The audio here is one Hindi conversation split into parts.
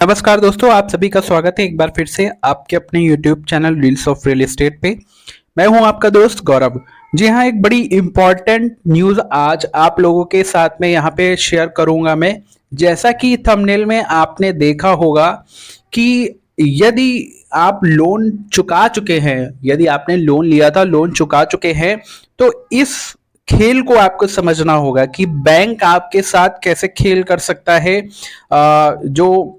नमस्कार दोस्तों, आप सभी का स्वागत है एक बार फिर से आपके अपने YouTube channel reels of real estate पे। मैं हूं आपका दोस्त गौरव। जी हाँ, एक बड़ी इंपॉर्टेंट न्यूज़ आज आप लोगों के साथ में यहाँ पे शेयर करूंगा मैं। जैसा कि थंबनेल में आपने देखा होगा कि यदि आप लोन चुका चुके हैं, यदि आपने लोन लिया था, लोन चुका चुके हैं, तो इस खेल को आपको समझना होगा कि बैंक आपके साथ कैसे खेल कर सकता है। जो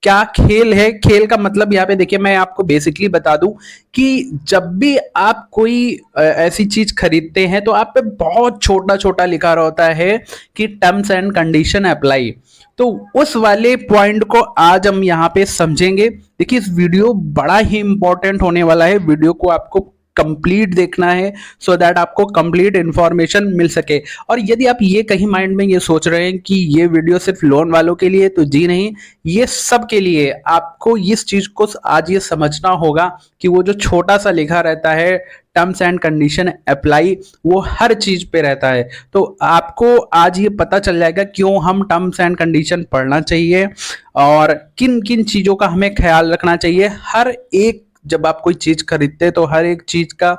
क्या खेल है, खेल का मतलब यहाँ पे देखिए, मैं आपको बेसिकली बता दूं कि जब भी आप कोई ऐसी चीज खरीदते हैं तो आप पे बहुत छोटा छोटा लिखा रहता है कि टर्म्स एंड कंडीशन अप्लाई। तो उस वाले पॉइंट को आज हम यहाँ पे समझेंगे। देखिए, इस वीडियो बड़ा ही इंपॉर्टेंट होने वाला है। वीडियो को आपको कंप्लीट देखना है सो दैट आपको कंप्लीट इंफॉर्मेशन मिल सके। और यदि आप ये कहीं माइंड में ये सोच रहे हैं कि ये वीडियो सिर्फ लोन वालों के लिए, तो जी नहीं, ये सब के लिए। आपको इस चीज को आज ये समझना होगा कि वो जो छोटा सा लिखा रहता है टर्म्स एंड कंडीशन अप्लाई, वो हर चीज पे रहता है। तो आपको आज ये पता चल जाएगा क्यों हम टर्म्स एंड कंडीशन पढ़ना चाहिए और किन किन चीजों का हमें ख्याल रखना चाहिए। हर एक, जब आप कोई चीज खरीदते हैं तो हर एक चीज का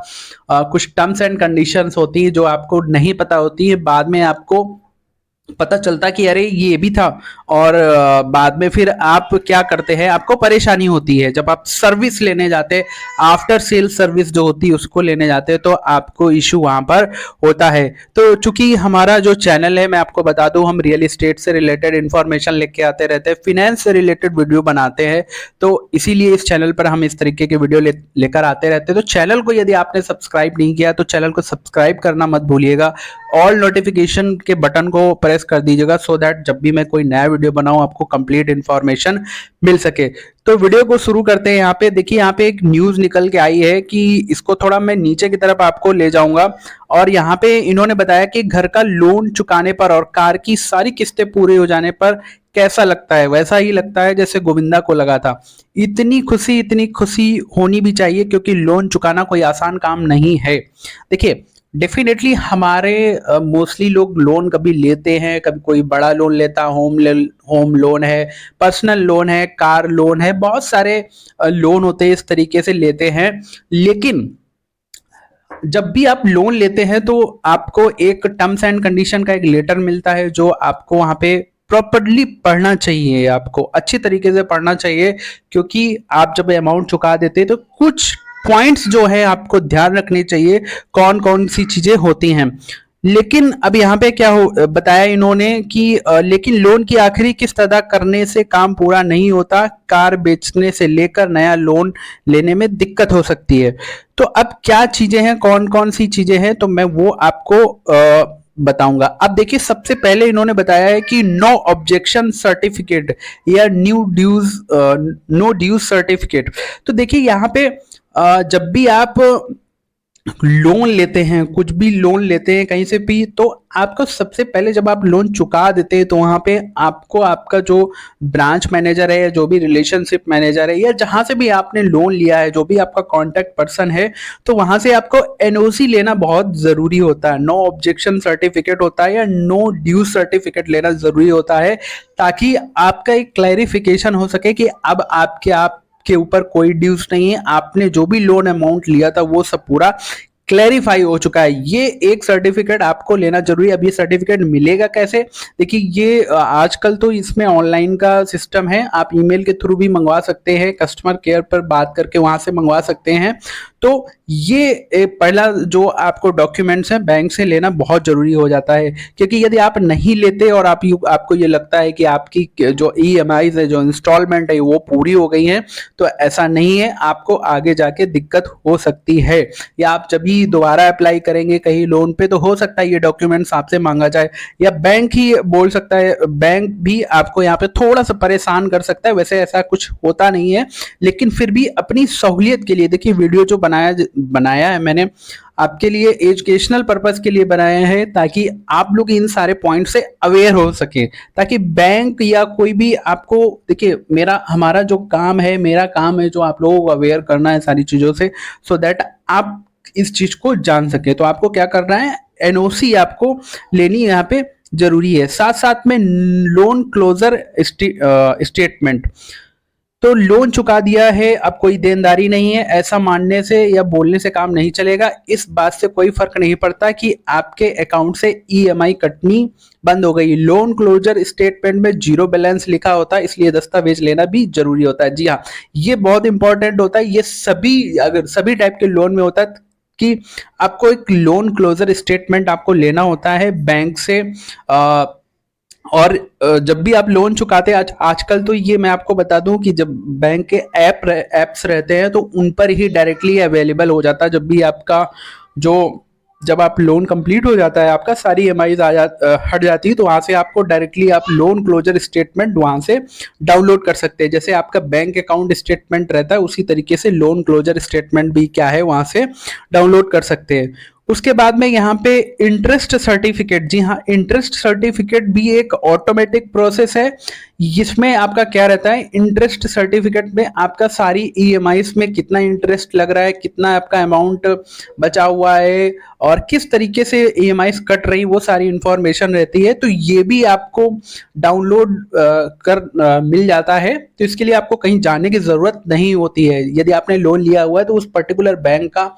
कुछ टर्म्स एंड कंडीशंस होती है जो आपको नहीं पता होती है। बाद में आपको पता चलता कि अरे ये भी था। और बाद में फिर आप क्या करते हैं, आपको परेशानी होती है जब आप सर्विस लेने जाते हैं, आफ्टर सेल सर्विस जो होती है उसको लेने जाते हैं, तो आपको इशू वहां पर होता है। तो चूंकि हमारा जो चैनल है, मैं आपको बता दूं, हम रियल एस्टेट से रिलेटेड इंफॉर्मेशन लेके आते रहते हैं, फिनेंस से रिलेटेड वीडियो बनाते हैं, तो इसीलिए इस चैनल पर हम इस तरीके के वीडियो लेकर आते रहते हैं। तो चैनल को यदि आपने सब्सक्राइब नहीं किया तो चैनल को सब्सक्राइब करना मत भूलिएगा। ऑल नोटिफिकेशन के बटन को प्रेस कर दीजिएगा सो दैट जब भी मैं कोई नया वीडियो बनाऊं आपको कंप्लीट इंफॉर्मेशन मिल सके। तो वीडियो को शुरू करते हैं। यहाँ पे देखिए, यहाँ पे एक न्यूज निकल के आई है कि इसको थोड़ा मैं नीचे की तरफ आपको ले जाऊंगा। और यहाँ पे इन्होंने बताया कि घर का लोन चुकाने पर और कार की सारी किस्तें पूरी हो जाने पर कैसा लगता है, वैसा ही लगता है जैसे गोविंदा को लगा था। इतनी खुशी होनी भी चाहिए, क्योंकि लोन चुकाना कोई आसान काम नहीं है। देखिए, डेफिनेटली हमारे मोस्टली लोग लोन कभी लेते हैं, कभी कोई बड़ा लोन लेता, होम लोन है, पर्सनल लोन है, कार लोन है, बहुत सारे लोन होते हैं, इस तरीके से लेते हैं। लेकिन जब भी आप लोन लेते हैं तो आपको एक टर्म्स एंड कंडीशन का एक लेटर मिलता है जो आपको वहां पे प्रॉपरली पढ़ना चाहिए, आपको अच्छी तरीके से पढ़ना चाहिए। क्योंकि आप जब अमाउंट चुका देते हैं तो कुछ पॉइंट्स जो है आपको ध्यान रखने चाहिए, कौन कौन सी चीजें होती हैं। लेकिन अब यहाँ पे क्या हो बताया इन्होंने कि लेकिन लोन की आखिरी किस्त अदा करने से काम पूरा नहीं होता, कार बेचने से लेकर नया लोन लेने में दिक्कत हो सकती है। तो अब क्या चीजें हैं, कौन कौन सी चीजें हैं, तो मैं वो आपको बताऊंगा। अब देखिए, सबसे पहले इन्होंने बताया है कि नो ऑब्जेक्शन सर्टिफिकेट या नो ड्यूज सर्टिफिकेट। तो देखिए, यहाँ पे जब भी आप लोन लेते हैं, कुछ भी लोन लेते हैं कहीं से भी, तो आपको सबसे पहले जब आप लोन चुका देते हैं तो वहां पे आपको आपका जो ब्रांच मैनेजर है, जो भी रिलेशनशिप मैनेजर है, या जहां से भी आपने लोन लिया है, जो भी आपका कांटेक्ट पर्सन है, तो वहां से आपको एनओसी लेना बहुत जरूरी होता है। नो ऑब्जेक्शन सर्टिफिकेट होता है या नो ड्यूज सर्टिफिकेट लेना जरूरी होता है, ताकि आपका एक क्लैरिफिकेशन हो सके कि अब आप के ऊपर कोई ड्यूज नहीं है, आपने जो भी लोन अमाउंट लिया था वो सब पूरा क्लैरिफाई हो चुका है। ये एक सर्टिफिकेट आपको लेना जरूरी है। अब ये सर्टिफिकेट मिलेगा कैसे? देखिए, ये आजकल तो इसमें ऑनलाइन का सिस्टम है, आप ईमेल के थ्रू भी मंगवा सकते हैं, कस्टमर केयर पर बात करके वहां से मंगवा सकते हैं। तो ये पहला जो आपको डॉक्यूमेंट्स हैं बैंक से लेना बहुत जरूरी हो जाता है, क्योंकि यदि आप नहीं लेते और आपको ये लगता है कि आपकी जो ईएमआई है, जो इंस्टॉलमेंट है, वो पूरी हो गई है, तो ऐसा नहीं है, आपको आगे जाके दिक्कत हो सकती है। या आप जब भी दोबारा अप्लाई करेंगे कहीं लोन पे, तो हो सकता है ये डॉक्यूमेंट्स आपसे मांगा जाए, या बैंक ही बोल सकता है, बैंक भी आपको यहाँ पे थोड़ा सा परेशान कर सकता है। वैसे ऐसा कुछ होता नहीं है, लेकिन फिर भी अपनी सहूलियत के लिए, देखिए, वीडियो जो बनाया है मैंने आपके लिए एजुकेशनल पर्पस के लिए बनाया है, ताकि आप लोग इन सारे पॉइंट से अवेयर हो सके, ताकि बैंक या कोई भी आपको, देखिए, हमारा जो काम है, मेरा काम है जो आप लोगों को अवेयर करना है सारी चीजों से, सो दैट आप इस चीज को जान सके। तो आपको क्या करना है, एनओसी आपको लेनी यहाँ पे जरूरी है। साथ साथ में लोन क्लोजर स्टेटमेंट, तो लोन चुका दिया है, अब कोई देनदारी नहीं है, ऐसा मानने से या बोलने से काम नहीं चलेगा। इस बात से कोई फर्क नहीं पड़ता कि आपके अकाउंट से ईएमआई कटनी बंद हो गई। लोन क्लोजर स्टेटमेंट में जीरो बैलेंस लिखा होता है, इसलिए दस्तावेज लेना भी जरूरी होता है। जी हाँ, ये बहुत इंपॉर्टेंट होता है। ये सभी, अगर सभी टाइप के लोन में होता है कि आपको एक लोन क्लोजर स्टेटमेंट आपको लेना होता है बैंक से। और जब भी आप लोन चुकाते हैं, आजकल तो ये मैं आपको बता दूं कि जब बैंक के एप्स रहते हैं तो उन पर ही डायरेक्टली अवेलेबल हो जाता है। जब भी आपका जो जब आप लोन कंप्लीट हो जाता है, आपका सारी ईएमआईज हट जाती है, तो वहां से आपको डायरेक्टली आप लोन क्लोजर स्टेटमेंट वहां से डाउनलोड कर सकते हैं। जैसे आपका बैंक अकाउंट स्टेटमेंट रहता है, उसी तरीके से लोन क्लोजर स्टेटमेंट भी क्या है वहां से डाउनलोड कर सकते हैं। उसके बाद में यहाँ पे इंटरेस्ट सर्टिफिकेट, जी हाँ, इंटरेस्ट सर्टिफिकेट भी एक ऑटोमेटिक प्रोसेस है। जिसमें आपका क्या रहता है, इंटरेस्ट सर्टिफिकेट में आपका सारी ईएमआईज में कितना इंटरेस्ट लग रहा है, कितना आपका अमाउंट बचा हुआ है और किस तरीके से ईएमआईज कट रही, वो सारी इंफॉर्मेशन रहती है। तो ये भी आपको डाउनलोड मिल जाता है। तो इसके लिए आपको कहीं जाने की जरूरत नहीं होती है। यदि आपने लोन लिया हुआ है तो उस पर्टिकुलर बैंक का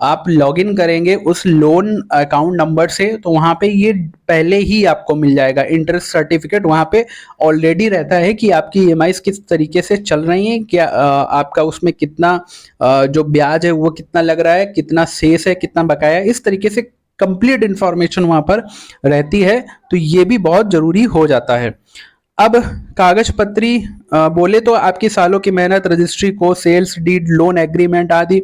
आप लॉगिन करेंगे उस लोन अकाउंट नंबर से, तो वहां पे ये पहले ही आपको मिल जाएगा इंटरेस्ट सर्टिफिकेट। वहां पे ऑलरेडी रहता है कि आपकी ईएमआईज किस तरीके से चल रही हैं, क्या आपका उसमें कितना जो ब्याज है वो कितना लग रहा है, कितना शेष है, कितना बकाया है, इस तरीके से कंप्लीट इंफॉर्मेशन वहां पर रहती है। तो ये भी बहुत जरूरी हो जाता है। अब कागज पत्री बोले तो आपकी सालों की मेहनत, रजिस्ट्री को, सेल्स डीड, लोन एग्रीमेंट आदि,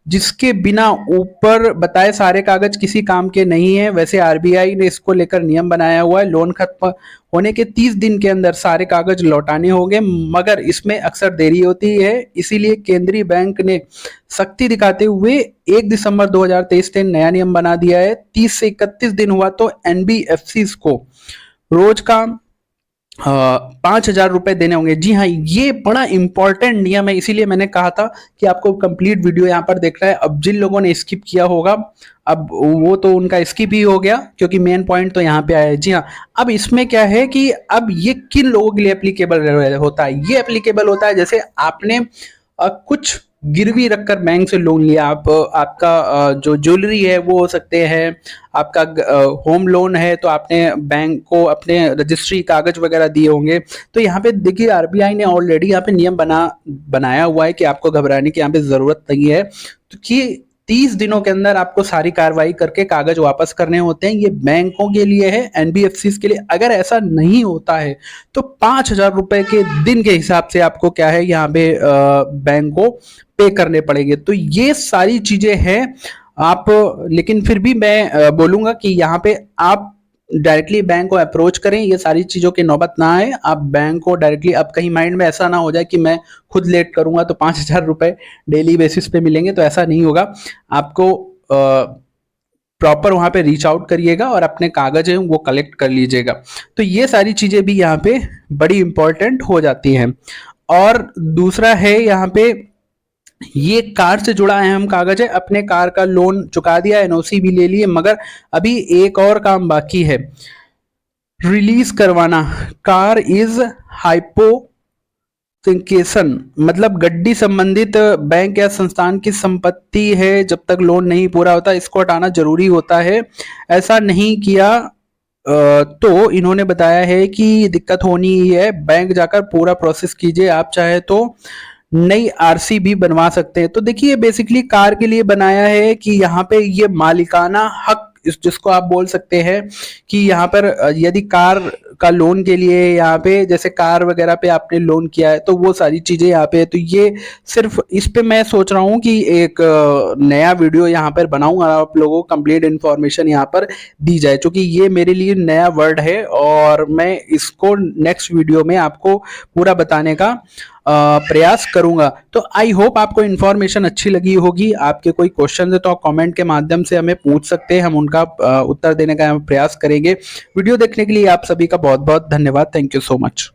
जिसके बिना ऊपर बताए सारे कागज किसी काम के नहीं है। वैसे आरबीआई ने इसको लेकर नियम बनाया हुआ है, लोन खत्म होने के 30 दिन के अंदर सारे कागज लौटाने होंगे, मगर इसमें अक्सर देरी होती है। इसीलिए केंद्रीय बैंक ने सख्ती दिखाते हुए 1 दिसंबर 2023 से नया नियम बना दिया है। 30 से 31 दिन हुआ तो एनबीएफसी को रोज का 5,000 रुपए देने होंगे। जी हाँ, ये बड़ा इंपॉर्टेंट नियम है, इसीलिए मैंने कहा था कि आपको कंप्लीट वीडियो यहाँ पर देखना है। अब जिन लोगों ने स्किप किया होगा, अब वो तो उनका स्किप ही हो गया, क्योंकि मेन पॉइंट तो यहाँ पे आया है। जी हाँ, अब इसमें क्या है कि अब ये किन लोगों के लिए एप्लीकेबल होता है। ये एप्लीकेबल होता है जैसे आपने कुछ गिरवी रखकर बैंक से लोन लिया। आपका जो ज्वेलरी है वो हो सकते हैं, आपका होम लोन है तो आपने बैंक को अपने रजिस्ट्री कागज वगैरह दिए होंगे। तो यहाँ पे देखिए, आरबीआई ने ऑलरेडी यहाँ पे नियम बनाया हुआ है कि आपको घबराने की यहाँ पे जरूरत नहीं है। तो कि 30 दिनों के अंदर आपको सारी कार्रवाई करके कागज वापस करने होते हैं। ये बैंकों के लिए है, एनबीएफसी के लिए। अगर ऐसा नहीं होता है तो 5,000 रुपए के दिन के हिसाब से आपको क्या है यहाँ पे बैंक को पे करने पड़ेंगे। तो ये सारी चीजें हैं आप, लेकिन फिर भी मैं बोलूंगा कि यहाँ पे आप डायरेक्टली बैंक को अप्रोच करें, ये सारी चीजों की नौबत ना आए। आप बैंक को डायरेक्टली, अब कहीं माइंड में ऐसा ना हो जाए कि मैं खुद लेट करूंगा तो 5,000 रुपए डेली बेसिस पे मिलेंगे, तो ऐसा नहीं होगा। आपको प्रॉपर वहां पे रीच आउट करिएगा और अपने कागज हैं वो कलेक्ट कर लीजिएगा। तो ये सारी चीजें भी यहाँ पे बड़ी इंपॉर्टेंट हो जाती हैं। और दूसरा है यहाँ पे, ये कार से जुड़ा अहम कागज है। अपने कार का लोन चुका दिया, एनओसी भी ले लिए, मगर अभी एक और काम बाकी है, रिलीज करवाना। कार इज हाइपोथेकेशन, मतलब गड्डी संबंधित बैंक या संस्थान की संपत्ति है। जब तक लोन नहीं पूरा होता इसको हटाना जरूरी होता है। ऐसा नहीं किया तो इन्होंने बताया है कि दिक्कत होनी ही है। बैंक जाकर पूरा प्रोसेस कीजिए। आप चाहे तो नई आरसी भी बनवा सकते हैं। तो देखिए, बेसिकली कार के लिए बनाया है कि यहाँ पे ये मालिकाना हक, जिसको आप बोल सकते हैं कि यहाँ पर यदि कार का लोन के लिए, यहाँ पे जैसे कार वगैरह पे आपने लोन किया है तो वो सारी चीजें यहाँ पे, तो ये सिर्फ इस पे मैं सोच रहा हूँ कि एक नया वीडियो यहाँ पर बनाऊंगा, आप लोगों को कंप्लीट इन्फॉर्मेशन यहाँ पर दी जाए, क्योंकि ये मेरे लिए नया वर्ड है और मैं इसको नेक्स्ट वीडियो में आपको पूरा बताने का प्रयास करूंगा। तो आई होप आपको इन्फॉर्मेशन अच्छी लगी होगी। आपके कोई क्वेश्चन है तो आप कमेंट के माध्यम से हमें पूछ सकते हैं, हम उनका उत्तर देने का प्रयास करेंगे। वीडियो देखने के लिए आप सभी का बहुत बहुत धन्यवाद। Thank you so much.